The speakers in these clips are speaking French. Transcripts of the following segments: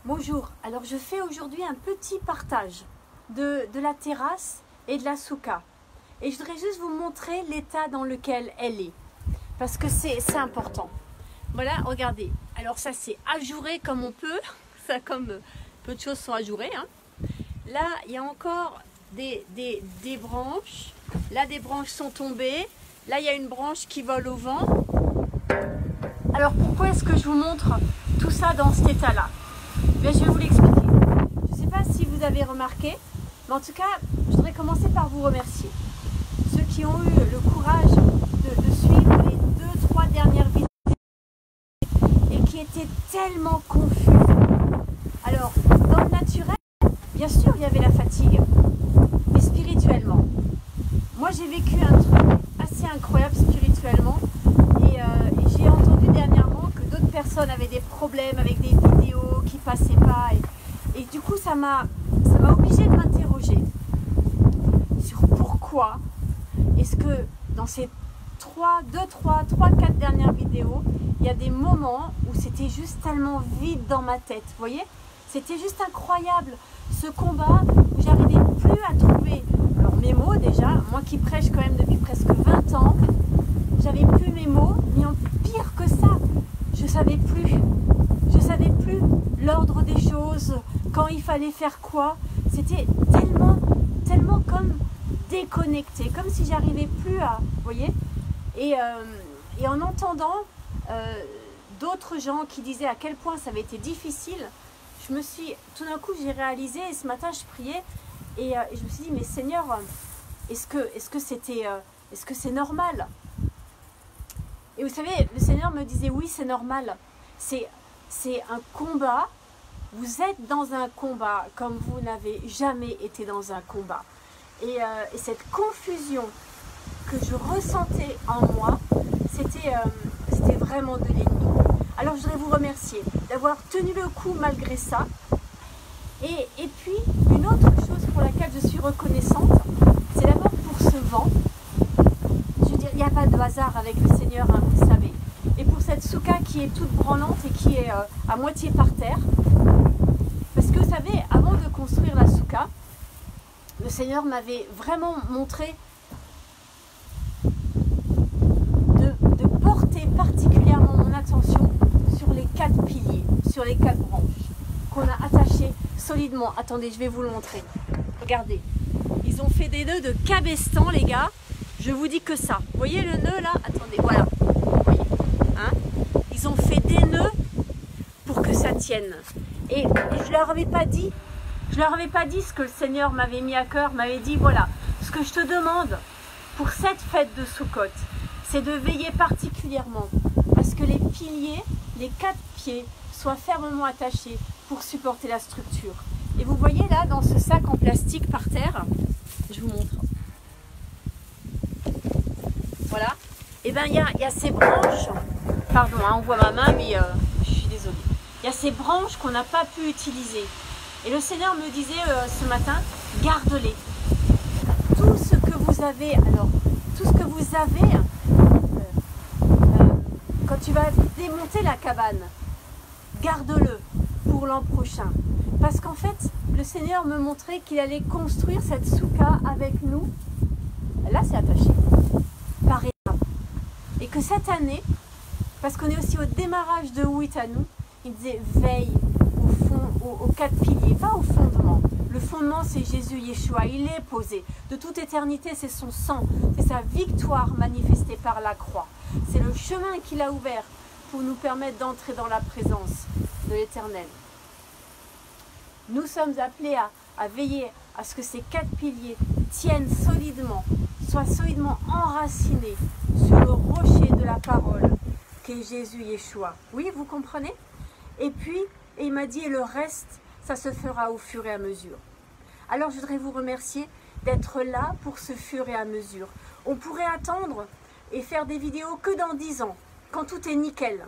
Bonjour, alors je fais aujourd'hui un petit partage de la terrasse et de la souka. Et je voudrais juste vous montrer l'état dans lequel elle est, parce que c'est important. Voilà, regardez, alors ça c'est ajouré comme on peut, ça comme peu de choses sont ajourées. Hein. Là, il y a encore des branches, là des branches sont tombées, là il y a une branche qui vole au vent. Alors pourquoi est-ce que je vous montre tout ça dans cet état-là? Ben, je vais vous l'expliquer. Je ne sais pas si vous avez remarqué, mais en tout cas, je voudrais commencer par vous remercier. Ceux qui ont eu le courage de suivre les 2-3 dernières vidéos et qui étaient tellement confus. Alors, dans le naturel, bien sûr, il y avait la fatigue, mais spirituellement. Moi, j'ai vécu un truc assez incroyable spirituellement et j'ai entendu dernièrement que d'autres personnes avaient des problèmes avec des vidéos qui passaient pas et du coup ça m'a obligé de m'interroger sur pourquoi est-ce que dans ces 3-4 dernières vidéos il y a des moments où c'était juste tellement vide dans ma tête, vous voyez, c'était juste incroyable ce combat où j'arrivais plus à trouver alors mes mots. Déjà moi qui prêche quand même depuis presque 20 ans, j'avais plus mes mots, mais en pire que ça, je savais plus l'ordre des choses, quand il fallait faire quoi. C'était tellement comme déconnecté, comme si j'arrivais plus à, vous voyez. Et en entendant d'autres gens qui disaient à quel point ça avait été difficile, tout d'un coup j'ai réalisé, et ce matin je priais, et je me suis dit, mais Seigneur, est-ce que c'est normal? Et vous savez, le Seigneur me disait, oui, c'est normal. C'est un combat. Vous êtes dans un combat comme vous n'avez jamais été dans un combat. Et cette confusion que je ressentais en moi, c'était vraiment de l'ennemi. Alors, je voudrais vous remercier d'avoir tenu le coup malgré ça. Et puis, une autre chose pour laquelle je suis reconnaissante, c'est d'abord pour ce vent. Je veux dire, il n'y a pas de hasard avec le Seigneur, hein, vous le savez. Et pour cette souka qui est toute branlante et qui est à moitié par terre. Parce que vous savez, avant de construire la souka, le Seigneur m'avait vraiment montré de porter particulièrement mon attention sur les 4 piliers, sur les 4 branches qu'on a attachées solidement. Attendez, je vais vous le montrer. Regardez, ils ont fait des nœuds de cabestan, les gars. Je vous dis que ça. Vous voyez le nœud là? Attendez, voilà. Vous voyez, hein? Ils ont fait des nœuds pour que ça tienne. Et je leur avais pas dit ce que le Seigneur m'avait mis à cœur, m'avait dit, voilà, ce que je te demande pour cette fête de Soukhot, c'est de veiller particulièrement à ce que les piliers, les 4 pieds, soient fermement attachés pour supporter la structure. Et vous voyez là, dans ce sac en plastique par terre, je vous montre. Voilà. Et bien, il y a ces branches, pardon, hein, on voit ma main, mais je suis désolée. Il y a ces branches qu'on n'a pas pu utiliser. Et le Seigneur me disait ce matin, garde-les. Tout ce que vous avez, quand tu vas démonter la cabane, garde-le pour l'an prochain. Parce qu'en fait, le Seigneur me montrait qu'il allait construire cette souka avec nous. Là, c'est attaché. Par étapes. Et que cette année, parce qu'on est aussi au démarrage de Huitanu, il disait veille aux 4 piliers, pas au fondement. Le fondement, c'est Jésus, Yeshua, il est posé. De toute éternité, c'est son sang, c'est sa victoire manifestée par la croix. C'est le chemin qu'il a ouvert pour nous permettre d'entrer dans la présence de l'Éternel. Nous sommes appelés à veiller à ce que ces 4 piliers tiennent solidement, soient solidement enracinés sur le rocher de la parole qu'est Jésus, Yeshua. Oui, vous comprenez? Et puis, il m'a dit, et le reste, ça se fera au fur et à mesure. Alors, je voudrais vous remercier d'être là pour ce fur et à mesure. On pourrait attendre et faire des vidéos que dans 10 ans, quand tout est nickel.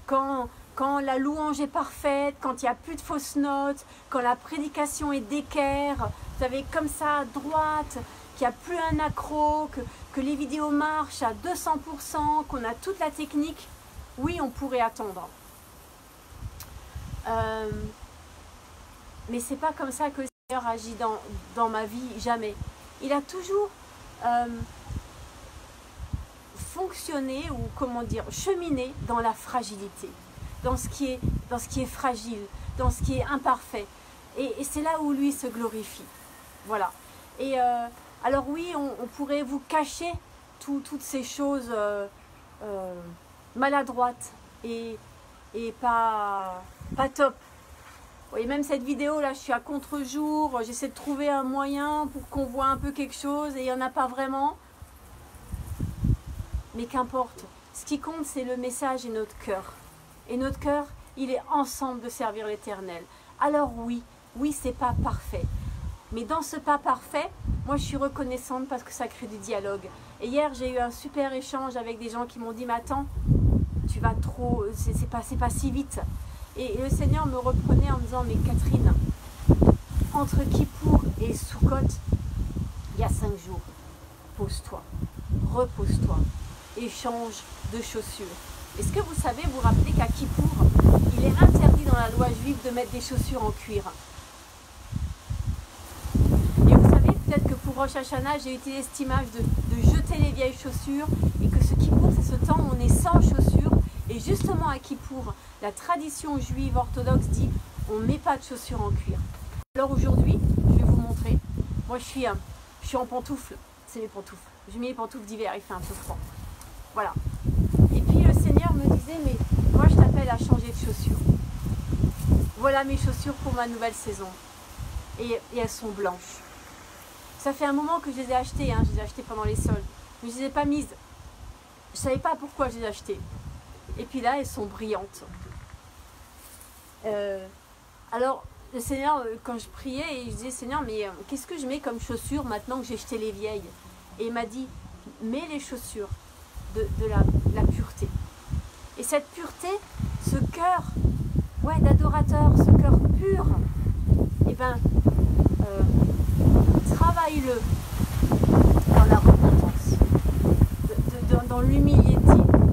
Quand la louange est parfaite, quand il n'y a plus de fausses notes, quand la prédication est d'équerre, vous savez, comme ça, à droite, qu'il n'y a plus un accro, que les vidéos marchent à 200%, qu'on a toute la technique. Oui, on pourrait attendre. Mais c'est pas comme ça que le Seigneur agit dans ma vie, jamais. Il a toujours fonctionné, ou comment dire, cheminé dans la fragilité, dans ce qui est fragile, dans ce qui est imparfait. Et c'est là où lui se glorifie. Voilà. Et alors oui, on pourrait vous cacher toutes ces choses maladroites et pas top. Vous voyez, même cette vidéo là, je suis à contre-jour, j'essaie de trouver un moyen pour qu'on voit un peu quelque chose et il n'y en a pas vraiment. Mais qu'importe, ce qui compte c'est le message et notre cœur. Et notre cœur, il est ensemble de servir l'Éternel. Alors oui, c'est pas parfait. Mais dans ce pas parfait, moi je suis reconnaissante parce que ça crée du dialogue. Et hier j'ai eu un super échange avec des gens qui m'ont dit « Mais attends, tu vas trop, c'est pas si vite ». Et le Seigneur me reprenait en me disant « Mais Catherine, entre Kippour et Soukhot, il y a 5 jours. Pose-toi, repose-toi et change de chaussures. » Est-ce que vous savez, vous rappelez qu'à Kippour, il est interdit dans la loi juive de mettre des chaussures en cuir. Et vous savez, peut-être que pour Rosh Hashanah, j'ai utilisé cette image de jeter les vieilles chaussures et que ce Kippour, c'est ce temps où on est sans chaussures. Et justement à Kippour, la tradition juive orthodoxe dit on ne met pas de chaussures en cuir. Alors aujourd'hui, je vais vous montrer. Moi, je suis en pantoufles. C'est mes pantoufles. J'ai mis les pantoufles d'hiver, il fait un peu froid. Voilà. Et puis le Seigneur me disait, mais moi je t'appelle à changer de chaussures. Voilà mes chaussures pour ma nouvelle saison. Et elles sont blanches. Ça fait un moment que je les ai achetées, je les ai achetées pendant les soldes. Mais je ne les ai pas mises. Je ne savais pas pourquoi je les ai achetées. Et puis là, elles sont brillantes. Alors, le Seigneur, quand je priais, je disais, Seigneur, mais qu'est-ce que je mets comme chaussures maintenant que j'ai jeté les vieilles? Et il m'a dit, mets les chaussures de la pureté. Et cette pureté, ce cœur d'adorateur, ce cœur pur, eh ben, travaille-le dans la repentance, dans l'humilité,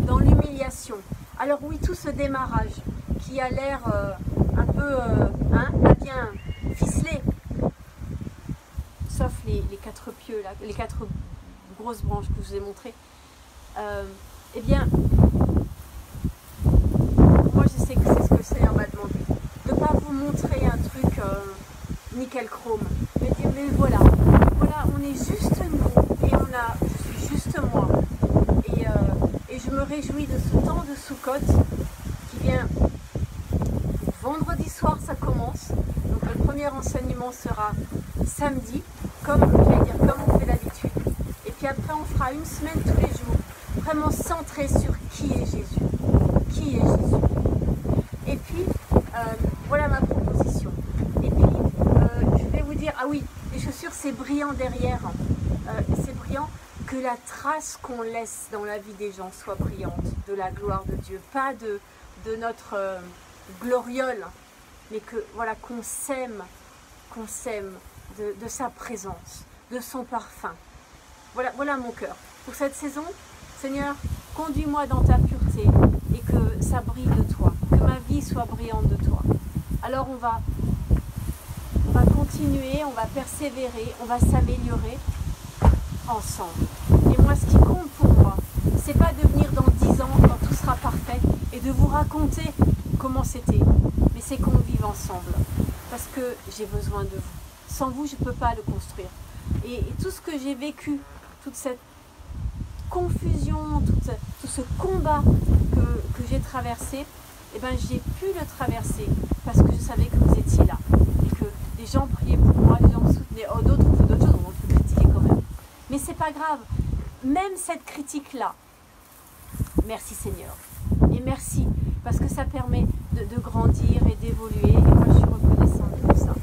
dans l'humiliation. Alors oui, tout ce démarrage qui a l'air un peu bien ficelé, sauf les 4 pieux, là, les 4 grosses branches que je vous ai montrées, eh bien, moi je sais que c'est ce que le Seigneur m'a demandé. De ne pas vous montrer un truc nickel chrome, mais dire, mais voilà, on est juste nous, et je suis juste moi. Et je me réjouis de ce temps de Soukhot qui vient vendredi soir, ça commence. Donc le premier enseignement sera samedi, comme on fait d'habitude. Et puis après, on fera une semaine tous les jours, vraiment centré sur qui est Jésus. Qui est Jésus. Et puis, voilà ma proposition. Et puis, je vais vous dire, ah oui, les chaussures, c'est brillant derrière. C'est brillant. Que la trace qu'on laisse dans la vie des gens soit brillante, de la gloire de Dieu, pas de notre gloriole, mais que voilà, qu'on s'aime de sa présence, de son parfum. Voilà mon cœur. Pour cette saison, Seigneur, conduis-moi dans ta pureté et que ça brille de toi, que ma vie soit brillante de toi. Alors on va continuer, on va persévérer, on va s'améliorer ensemble. Et moi, ce qui compte pour moi, c'est pas de venir dans 10 ans quand tout sera parfait et de vous raconter comment c'était, mais c'est qu'on vive ensemble parce que j'ai besoin de vous. Sans vous, je ne peux pas le construire. Et tout ce que j'ai vécu, toute cette confusion, tout ce combat que j'ai traversé, eh ben, j'ai pu le traverser parce que je savais que vous étiez là et que les gens priaient pour moi, les gens me soutenaient. Oh, d'autres ont fait d'autres choses, on peut critiquer quand même. Mais c'est pas grave. Même cette critique-là, merci Seigneur. Et merci, parce que ça permet de grandir et d'évoluer. Et moi, je suis reconnaissante pour ça.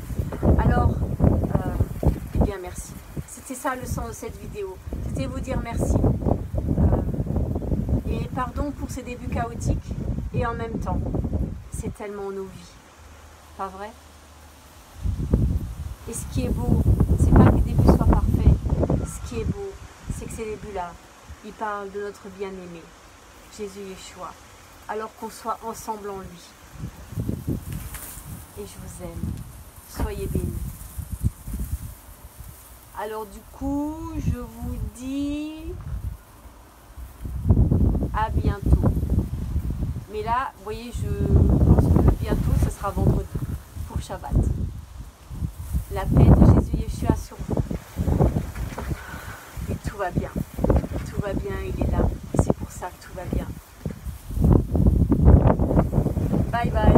Alors, eh bien, merci. C'était ça le sens de cette vidéo. C'était vous dire merci. Et pardon pour ces débuts chaotiques. Et en même temps, c'est tellement nos vies. Pas vrai? Et ce qui est beau, c'est pas que les débuts soient parfaits. Ce qui est beau, c'est que ces débuts-là, ils parlent de notre bien-aimé, Jésus Yeshua, alors qu'on soit ensemble en lui. et je vous aime. Soyez bénis. Alors du coup, je vous dis à bientôt. Mais là, vous voyez, je pense que bientôt, ce sera vendredi pour Shabbat. La paix de Jésus Yeshua sur vous. Et tout va bien. Tout va bien, il est là. C'est pour ça que tout va bien. Bye bye.